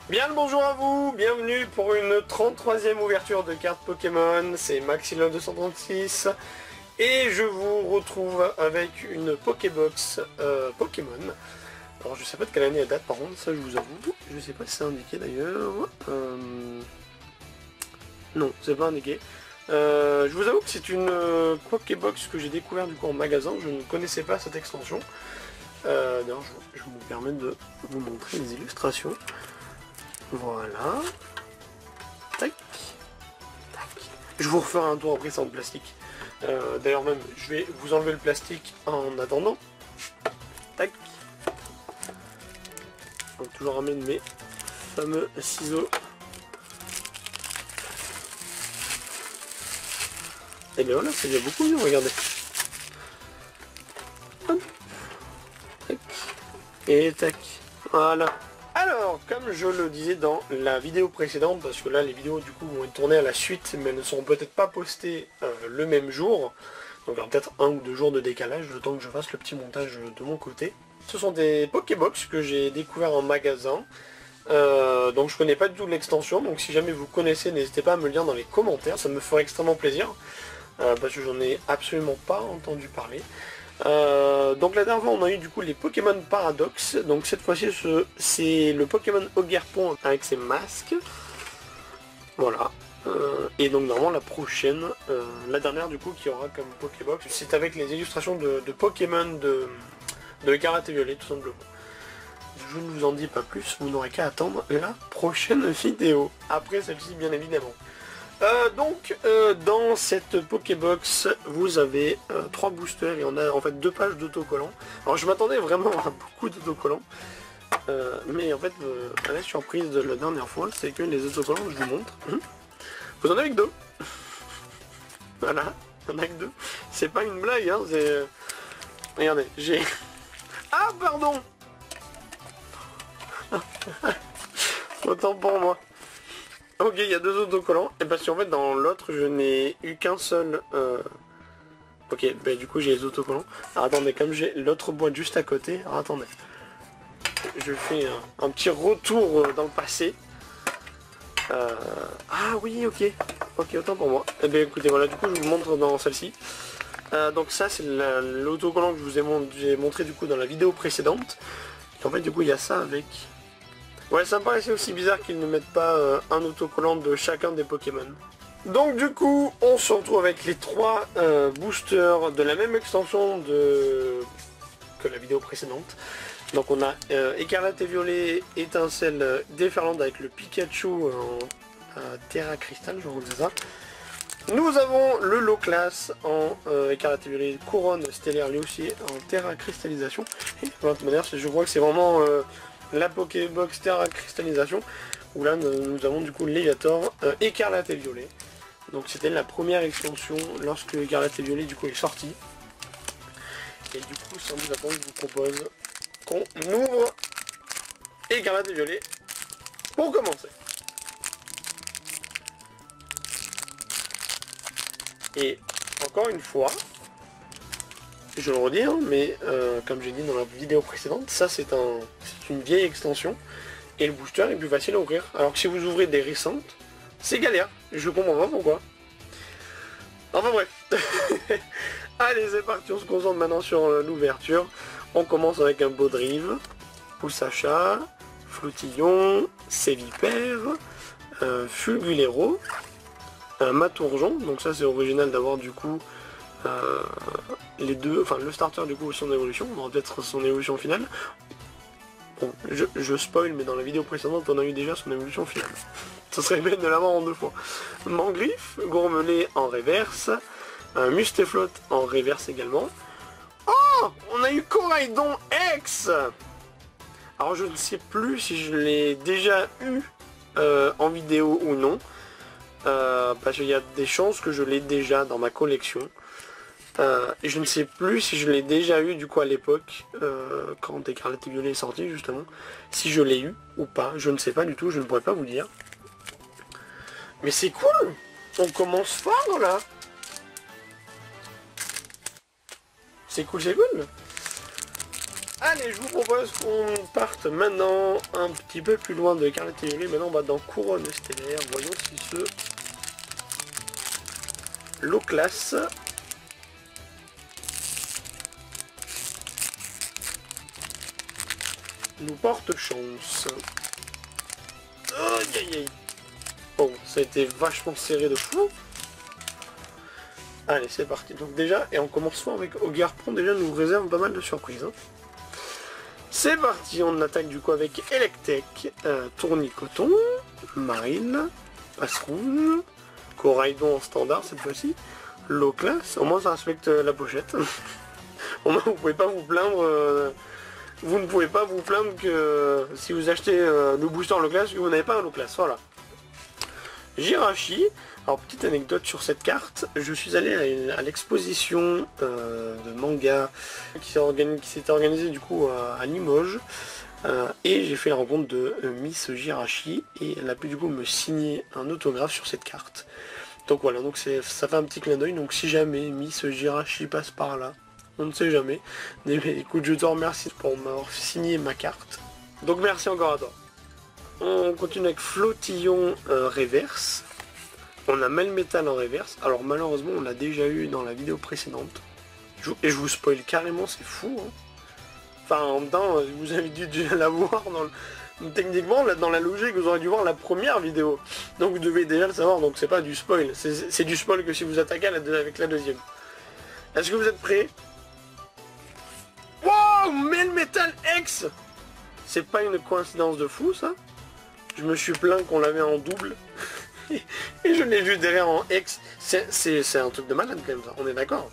Bien le bonjour à vous, bienvenue pour une 33e ouverture de cartes Pokémon, c'est Maxilon236 et je vous retrouve avec une Pokébox Pokémon. Alors je sais pas de quelle année elle date par contre, ça je vous avoue, je sais pas si c'est indiqué d'ailleurs. Non, c'est pas indiqué. Je vous avoue que c'est une Pokébox que j'ai découvert du coup en magasin, je ne connaissais pas cette extension. D'ailleurs je me permets de vous montrer les illustrations. Voilà. Tac. Tac. Je vous referai un tour après sans plastique. D'ailleurs même, je vais vous enlever le plastique en attendant. Tac. Donc toujours ramène mes fameux ciseaux. Et bien voilà, c'est déjà beaucoup mieux, regardez. Hop. Tac. Et tac. Voilà. Alors, comme je le disais dans la vidéo précédente, parce que là les vidéos du coup vont être tournées à la suite, mais elles ne seront peut-être pas postées le même jour, donc il y aura peut-être 1 ou 2 jours de décalage, le temps que je fasse le petit montage de mon côté. Ce sont des Pokébox que j'ai découvert en magasin, donc je connais pas du tout l'extension, donc si jamais vous connaissez, n'hésitez pas à me le dire dans les commentaires, ça me ferait extrêmement plaisir, parce que j'en ai absolument pas entendu parler. Donc la dernière fois on a eu du coup les Pokémon Paradox, donc cette fois-ci c'est le Pokémon Ogerpon avec ses masques, voilà, et donc normalement la prochaine, la dernière du coup qui aura comme Pokébox, c'est avec les illustrations de Pokémon de Écarlate et Violet tout simplement. Je ne vous en dis pas plus, vous n'aurez qu'à attendre la prochaine vidéo, après celle-ci bien évidemment. Dans cette Pokébox, vous avez 3 boosters et on a en fait 2 pages d'autocollants. Alors je m'attendais vraiment à beaucoup d'autocollants, mais en fait la surprise de la dernière fois, c'est que les autocollants, je vous montre, vous en avez que 2. Voilà, il n'y en a que 2. C'est pas une blague, hein, c'est... Regardez, j'ai... Ah pardon. Autant pour moi. Ok, il y a 2 autocollants, et parce qu'en fait dans l'autre je n'ai eu qu'un seul... Ok, bah du coup j'ai les autocollants. Alors attendez, comme j'ai l'autre boîte juste à côté, alors attendez. Je fais un petit retour dans le passé. Ah oui, ok. Ok, autant pour moi. Et bien écoutez, voilà, du coup je vous montre dans celle-ci. Donc ça c'est l'autocollant que je vous ai montré du coup dans la vidéo précédente. Et en fait du coup il y a ça avec... Ouais, ça me paraissait aussi bizarre qu'ils ne mettent pas un autocollant de chacun des Pokémon. Donc du coup, on se retrouve avec les 3 boosters de la même extension que la vidéo précédente. Donc on a Écarlate et Violet, Étincelle, Déferlante avec le Pikachu en Terra Cristal, je crois que c'est ça. Nous avons le Low Class en Écarlate et Violet, Couronne Stellaire lui aussi en Terra Cristallisation. Et de toute manière, je crois que c'est vraiment... la Pokébox Terra Cristallisation, où là nous avons du coup Léviator, Écarlate et Violet. Donc c'était la première extension lorsque Écarlate et Violet du coup est sorti. Et du coup sans plus attendre je vous propose qu'on ouvre Écarlate et Violet pour commencer. Et encore une fois, je le redis, hein, mais comme j'ai dit dans la vidéo précédente, ça c'est une vieille extension et le booster est plus facile à ouvrir. Alors que si vous ouvrez des récentes, c'est galère. Je comprends pas pourquoi. Enfin bref. Allez, c'est parti, on se concentre maintenant sur l'ouverture. On commence avec un Baudrive, Poussacha, Floutillon, Célipère, Fulgulero, un Matourjon. Donc ça c'est original d'avoir du coup... les deux, enfin le starter du coup son évolution, on aura peut-être son évolution finale. Bon, je spoil, mais dans la vidéo précédente on a eu déjà son évolution finale. Ça serait bête de l'avoir en 2 fois. Mangriffe, Gourmelet en reverse, Mustaflot en reverse également. Oh, on a eu Coraidon X. Alors je ne sais plus si je l'ai déjà eu en vidéo ou non, parce qu'il y a des chances que je l'ai déjà dans ma collection. Et je ne sais plus si je l'ai déjà eu du coup à l'époque, quand Écarlate et Violet est sorti justement, si je l'ai eu ou pas, je ne sais pas du tout, je ne pourrais pas vous dire. Mais c'est cool. On commence fort là. C'est cool, c'est cool. Allez, je vous propose qu'on parte maintenant un petit peu plus loin de Carnet et Violet. Maintenant on va dans Couronne Stellaire. Voyons si ce low class nous porte chance. Aïe aïe aïe. Bon, ça a été vachement serré de fou. Allez, c'est parti. Donc déjà, et on commence fort avec Ogarpon, déjà nous réserve pas mal de surprises. Hein. C'est parti, on attaque du coup avec Electek, Tournicoton, Marine, Passe Rouge, Coraidon en standard cette fois-ci, Low Class, au moins ça respecte la pochette. Au moins vous pouvez pas vous plaindre, vous ne pouvez pas vous plaindre que si vous achetez le booster Low Class, que vous n'avez pas un Low Class, voilà. Jirachi, alors petite anecdote sur cette carte, je suis allé à l'exposition de manga qui s'était organisée du coup à Limoges et j'ai fait la rencontre de Miss Jirachi et elle a pu du coup me signer un autographe sur cette carte. Donc voilà, donc ça fait un petit clin d'œil, donc si jamais Miss Jirachi passe par là, on ne sait jamais. Mais écoute, je te remercie pour m'avoir signé ma carte. Donc merci encore à toi. On continue avec Flottillon Reverse. On a Melmetal en reverse. Alors malheureusement on l'a déjà eu dans la vidéo précédente. Et je vous spoil carrément, c'est fou. Hein. Enfin en même temps, vous avez dû déjà la voir techniquement dans la logique, vous aurez dû voir la première vidéo. Donc vous devez déjà le savoir, donc c'est pas du spoil. C'est du spoil que si vous attaquez avec la deuxième. Est-ce que vous êtes prêts? Wow, Melmetal X. C'est pas une coïncidence de fou ça? Je me suis plaint qu'on l'avait en double. Et je l'ai vu derrière en X. C'est un truc de malade quand même ça, on est d'accord?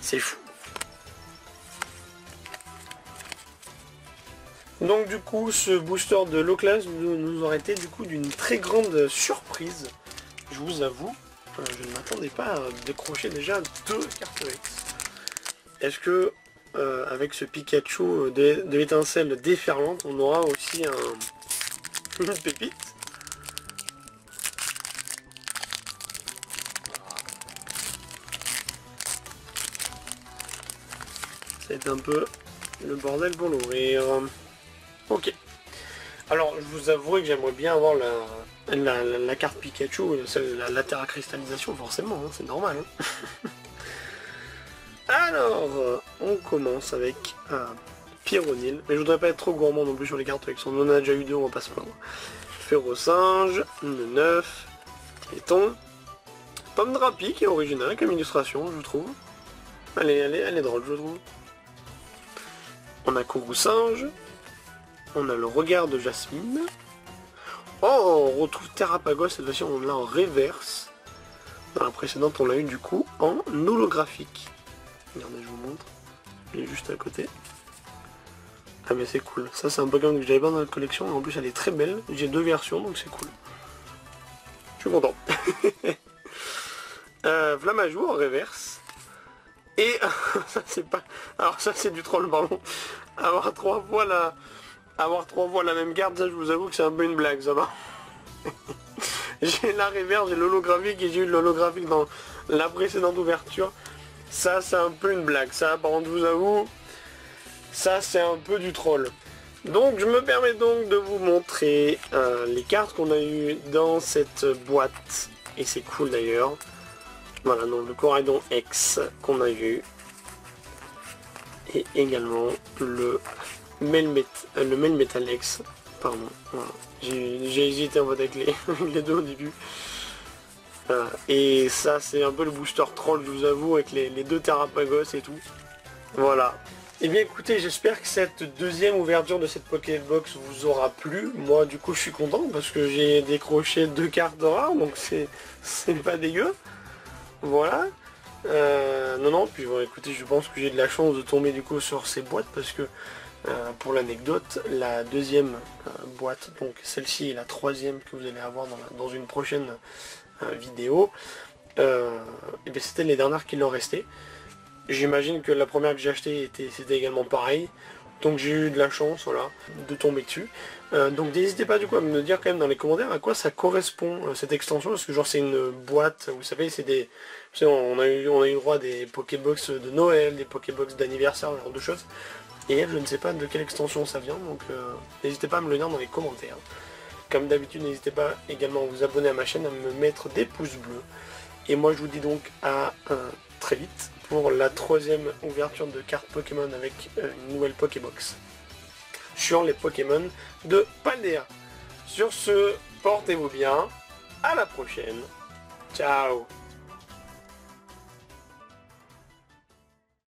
C'est fou. Donc du coup, ce booster de low class nous aurait été du coup d'une très grande surprise. Je vous avoue, je ne m'attendais pas à décrocher déjà 2 cartes X. Est-ce que avec ce Pikachu de l'étincelle déferlante, on aura aussi une pépite? C'est un peu le bordel pour l'ouvrir. Ok. Alors, je vous avouerai que j'aimerais bien avoir la carte Pikachu, la Terra Cristallisation, forcément, hein, c'est normal. Hein. Alors, on commence avec Pyronil. Mais je voudrais pas être trop gourmand non plus sur les cartes avec son. On en a déjà eu 2, on va pas se plaindre. Férocinge, une 9, Téton. Pomme Drapi qui est originale comme illustration, je trouve. Elle est drôle, je trouve. On a Kourou-Singe. On a le regard de Jasmine. Oh, on retrouve Terrapagos, cette fois-ci on l'a en reverse. Dans la précédente, on l'a eu du coup en holographique. Regardez, je vous montre. Il est juste à côté. Ah mais c'est cool. Ça c'est un Pokémon que j'avais pas dans la collection. En plus elle est très belle. J'ai 2 versions donc c'est cool. Je suis content. Flamajou en reverse. Et ça c'est pas. Alors ça c'est du troll pardon. Avoir 3 fois la même carte, ça je vous avoue que c'est un peu une blague, ça va. J'ai la reverse, j'ai l'holographique et j'ai eu l'holographique dans la précédente ouverture. Ça c'est un peu une blague. Ça par contre je vous avoue, ça c'est un peu du troll. Donc je me permets donc de vous montrer les cartes qu'on a eues dans cette boîte. Et c'est cool d'ailleurs. Voilà, donc le Coraidon X qu'on a eu. Et également le Melmetal X. Pardon, voilà. J'ai hésité en fait avec les 2 au début. Et ça c'est un peu le booster troll, je vous avoue, avec les 2 Terrapagos et tout. Voilà. Et bien écoutez, j'espère que cette deuxième ouverture de cette Pokébox vous aura plu. Moi du coup je suis content parce que j'ai décroché 2 cartes rares, donc c'est pas dégueu. Voilà. Non, puis bon, écoutez, je pense que j'ai de la chance de tomber du coup sur ces boîtes parce que pour l'anecdote, la deuxième boîte, donc celle-ci est la 3e que vous allez avoir dans une prochaine vidéo, et bien c'était les dernières qui leur restaient. J'imagine que la première que j'ai achetée c'était également pareil. Donc j'ai eu de la chance, voilà, de tomber dessus. Donc n'hésitez pas du coup à me dire quand même dans les commentaires à quoi ça correspond cette extension, parce que genre c'est une boîte, vous savez, c'est des... On a eu le droit à des Pokébox de Noël, des Pokébox d'anniversaire, ce genre de choses. Et je ne sais pas de quelle extension ça vient, donc n'hésitez pas à me le dire dans les commentaires. Comme d'habitude, n'hésitez pas également à vous abonner à ma chaîne, à me mettre des pouces bleus. Et moi je vous dis donc à très vite pour la 3e ouverture de cartes Pokémon avec une nouvelle Pokébox sur les Pokémon de Paldea. Sur ce, portez-vous bien, à la prochaine, ciao.